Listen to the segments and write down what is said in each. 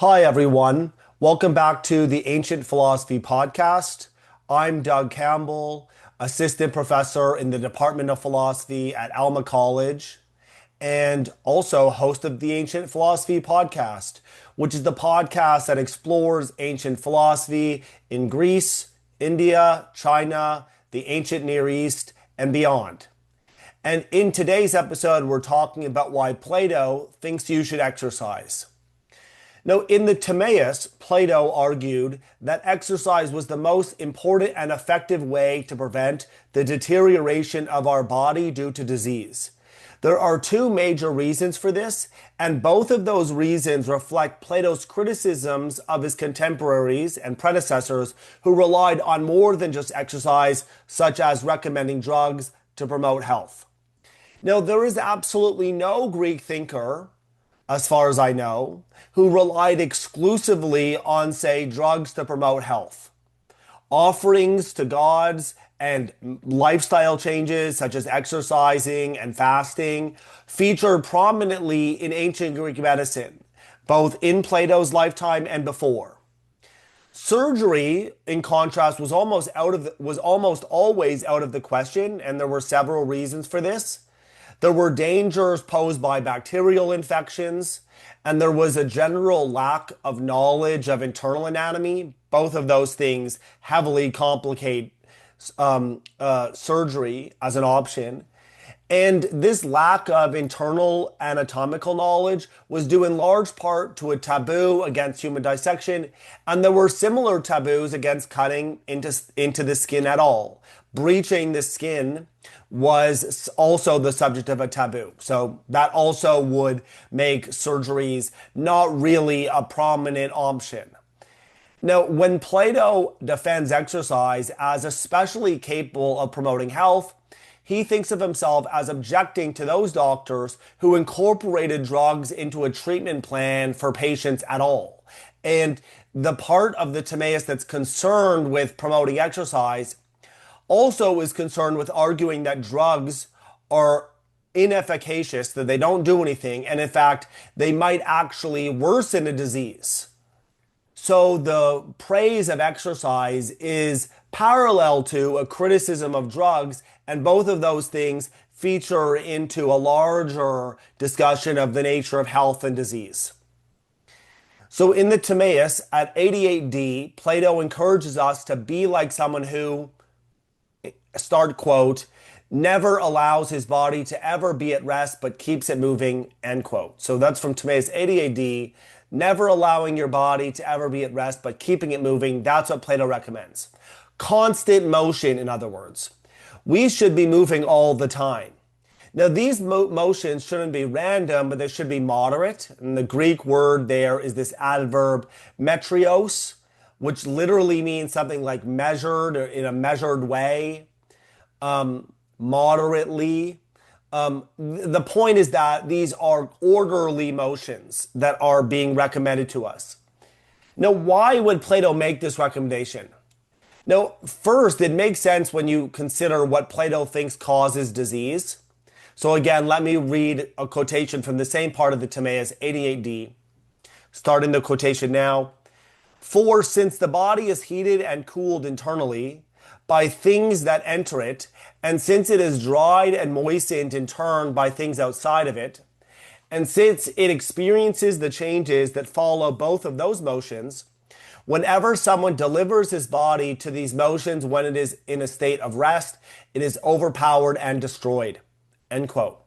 Hi, everyone. Welcome back to the Ancient Philosophy Podcast. I'm Doug Campbell, Assistant Professor in the Department of Philosophy at Alma College, and also host of the Ancient Philosophy Podcast, which is the podcast that explores ancient philosophy in Greece, India, China, the ancient Near East, and beyond. And in today's episode, we're talking about why Plato thinks you should exercise. Now, in the Timaeus, Plato argued that exercise was the most important and effective way to prevent the deterioration of our body due to disease. There are two major reasons for this, and both of those reasons reflect Plato's criticisms of his contemporaries and predecessors who relied on more than just exercise, such as recommending drugs to promote health. Now, there is absolutely no Greek thinker, as far as I know, who relied exclusively on, say, drugs to promote health. Offerings to gods and lifestyle changes such as exercising and fasting featured prominently in ancient Greek medicine, both in Plato's lifetime and before. Surgery, in contrast, was almost always out of the question, and there were several reasons for this. There were dangers posed by bacterial infections, and there was a general lack of knowledge of internal anatomy. Both of those things heavily complicate surgery as an option. And this lack of internal anatomical knowledge was due in large part to a taboo against human dissection, and there were similar taboos against cutting into the skin at all. Breaching the skin was also the subject of a taboo. So that also would make surgeries not really a prominent option. Now, when Plato defends exercise as especially capable of promoting health, he thinks of himself as objecting to those doctors who incorporated drugs into a treatment plan for patients at all. And the part of the Timaeus that's concerned with promoting exercise also is concerned with arguing that drugs are inefficacious, that they don't do anything, and in fact, they might actually worsen a disease. So the praise of exercise is parallel to a criticism of drugs, and both of those things feature into a larger discussion of the nature of health and disease. So in the Timaeus at 88d, Plato encourages us to be like someone who, start quote, never allows his body to ever be at rest but keeps it moving, end quote. So that's from Timaeus 88d, never allowing your body to ever be at rest but keeping it moving. That's what Plato recommends. Constant motion, in other words. We should be moving all the time. Now, these motions shouldn't be random, but they should be moderate. And the Greek word there is this adverb metrios, which literally means something like measured or in a measured way. Moderately. The point is that these are orderly motions that are being recommended to us. Now, why would Plato make this recommendation? Now, first, it makes sense when you consider what Plato thinks causes disease. So again, let me read a quotation from the same part of the Timaeus 88d. Starting the quotation now. For since the body is heated and cooled internally by things that enter it, and since it is dried and moistened in turn by things outside of it, and since it experiences the changes that follow both of those motions, whenever someone delivers his body to these motions when it is in a state of rest, it is overpowered and destroyed, end quote.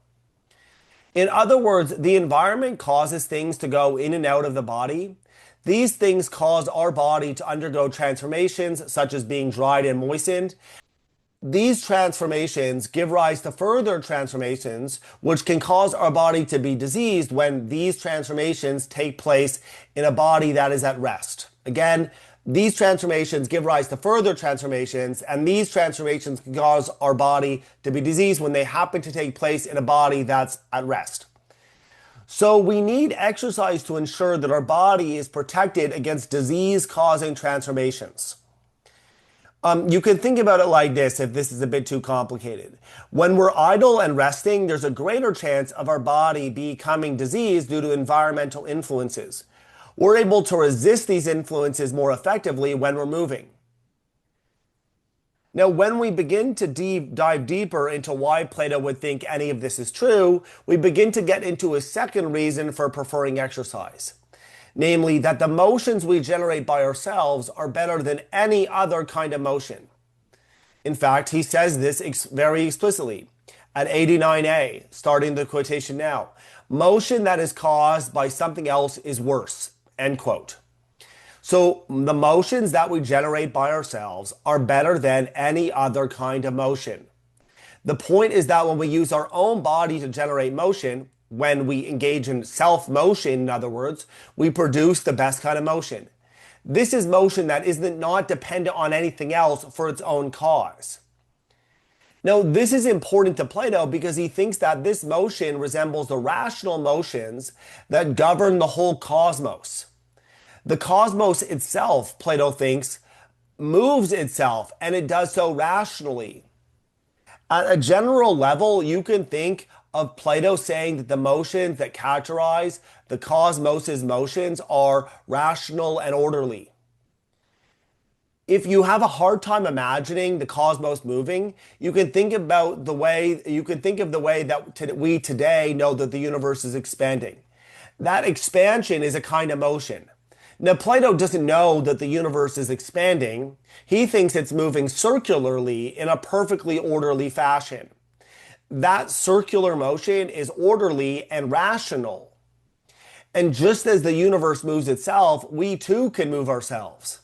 In other words, the environment causes things to go in and out of the body. These things cause our body to undergo transformations, such as being dried and moistened. These transformations give rise to further transformations, which can cause our body to be diseased when these transformations take place in a body that is at rest. Again, these transformations give rise to further transformations, and these transformations can cause our body to be diseased when they happen to take place in a body that's at rest. So we need exercise to ensure that our body is protected against disease-causing transformations. You can think about it like this if this is a bit too complicated. When we're idle and resting, there's a greater chance of our body becoming diseased due to environmental influences. We're able to resist these influences more effectively when we're moving. Now, when we begin to dive deeper into why Plato would think any of this is true, we begin to get into a second reason for preferring exercise. Namely, that the motions we generate by ourselves are better than any other kind of motion. In fact, he says this very explicitly at 89a, starting the quotation now. Motion that is caused by something else is worse, end quote. So the motions that we generate by ourselves are better than any other kind of motion. The point is that when we use our own body to generate motion, when we engage in self-motion, in other words, we produce the best kind of motion. This is motion that is not dependent on anything else for its own cause. Now, this is important to Plato because he thinks that this motion resembles the rational motions that govern the whole cosmos. The cosmos itself, Plato thinks, moves itself, and it does so rationally. At a general level, you can think of Plato saying that the motions that characterize the cosmos's motions are rational and orderly. If you have a hard time imagining the cosmos moving, you can think of the way that we today know that the universe is expanding. That expansion is a kind of motion. Now, Plato doesn't know that the universe is expanding. He thinks it's moving circularly in a perfectly orderly fashion. That circular motion is orderly and rational. And just as the universe moves itself, we too can move ourselves.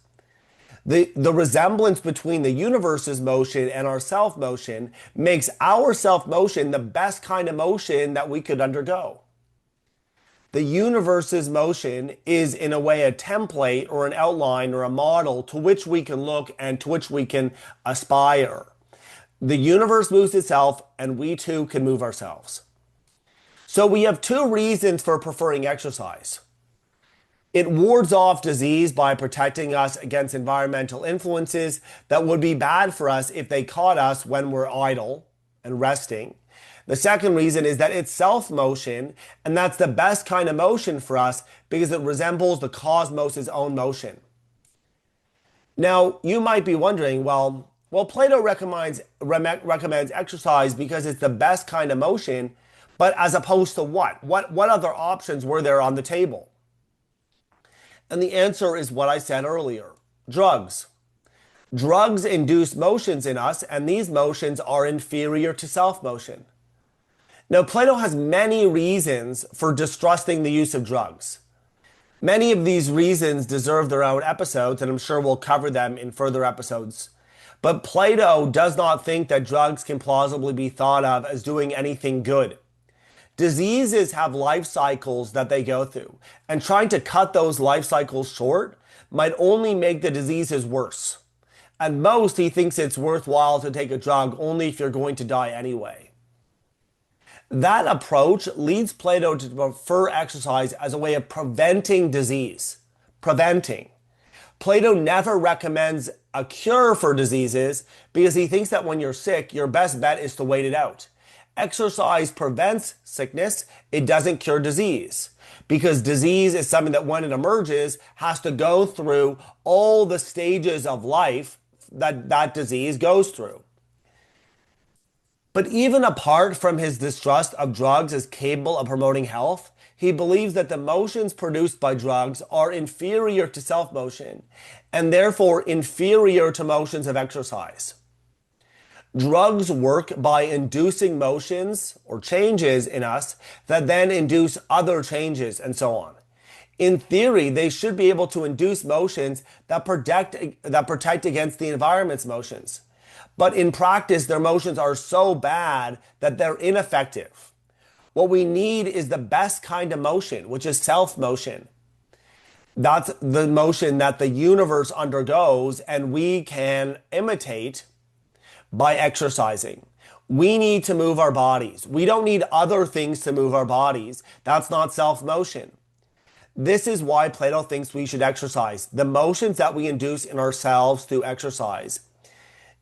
The resemblance between the universe's motion and our self-motion makes our self-motion the best kind of motion that we could undergo. The universe's motion is, in a way, a template or an outline or a model to which we can look and to which we can aspire. The universe moves itself, and we too can move ourselves. So we have two reasons for preferring exercise. It wards off disease by protecting us against environmental influences that would be bad for us if they caught us when we're idle and resting. The second reason is that it's self-motion, and that's the best kind of motion for us because it resembles the cosmos' own motion. Now, you might be wondering, well, Plato recommends exercise because it's the best kind of motion, but as opposed to what? What other options were there on the table? And the answer is what I said earlier, drugs. Drugs induce motions in us, and these motions are inferior to self-motion. Now, Plato has many reasons for distrusting the use of drugs. Many of these reasons deserve their own episodes, and I'm sure we'll cover them in further episodes. But Plato does not think that drugs can plausibly be thought of as doing anything good. Diseases have life cycles that they go through, and trying to cut those life cycles short might only make the diseases worse. At most, he thinks it's worthwhile to take a drug only if you're going to die anyway. That approach leads Plato to prefer exercise as a way of preventing disease. Preventing. Plato never recommends a cure for diseases because he thinks that when you're sick, your best bet is to wait it out. Exercise prevents sickness, it doesn't cure disease. Because disease is something that when it emerges has to go through all the stages of life that disease goes through. But even apart from his distrust of drugs as capable of promoting health, he believes that the motions produced by drugs are inferior to self-motion and therefore inferior to motions of exercise. Drugs work by inducing motions or changes in us that then induce other changes and so on. In theory, they should be able to induce motions that protect against the environment's motions. But in practice, their motions are so bad that they're ineffective. What we need is the best kind of motion, which is self-motion. That's the motion that the universe undergoes and we can imitate by exercising. We need to move our bodies. We don't need other things to move our bodies. That's not self-motion. This is why Plato thinks we should exercise. The motions that we induce in ourselves through exercise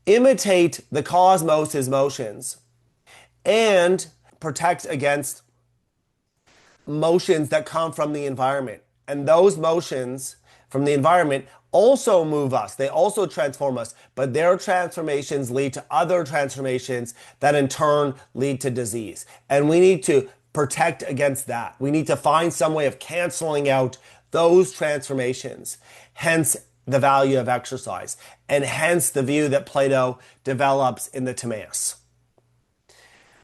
imitate the cosmos' motions and protect against motions that come from the environment. And those motions from the environment also move us. They also transform us, but their transformations lead to other transformations that in turn lead to disease. And we need to protect against that. We need to find some way of canceling out those transformations. Hence the value of exercise, and hence the view that Plato develops in the Timaeus.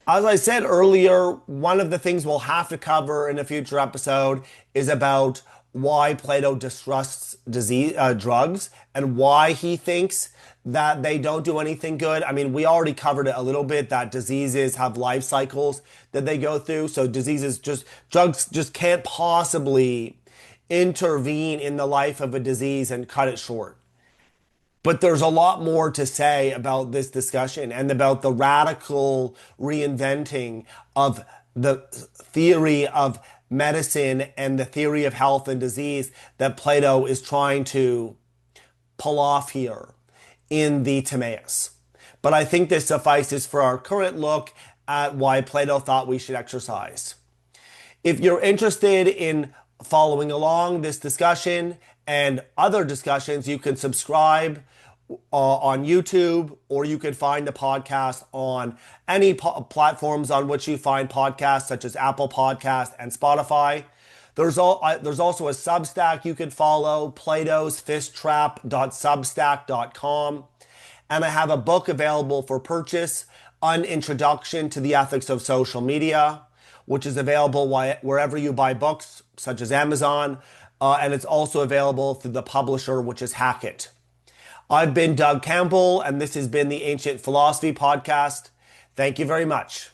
As I said earlier, one of the things we'll have to cover in a future episode is about why Plato distrusts drugs and why he thinks that they don't do anything good. I mean, we already covered it a little bit that diseases have life cycles that they go through. So drugs just can't possibly intervene in the life of a disease and cut it short. But there's a lot more to say about this discussion and about the radical reinventing of the theory of medicine and the theory of health and disease that Plato is trying to pull off here in the Timaeus. But I think this suffices for our current look at why Plato thought we should exercise. If you're interested in following along this discussion and other discussions, you can subscribe on YouTube, or you can find the podcast on any platforms on which you find podcasts, such as Apple Podcast and Spotify. There's also a Substack you can follow, platosfishtrap.substack.com. And I have a book available for purchase, An Introduction to the Ethics of Social Media, which is available wherever you buy books, such as Amazon. And it's also available through the publisher, which is Hackett. I've been Doug Campbell, and this has been the Ancient Philosophy Podcast. Thank you very much.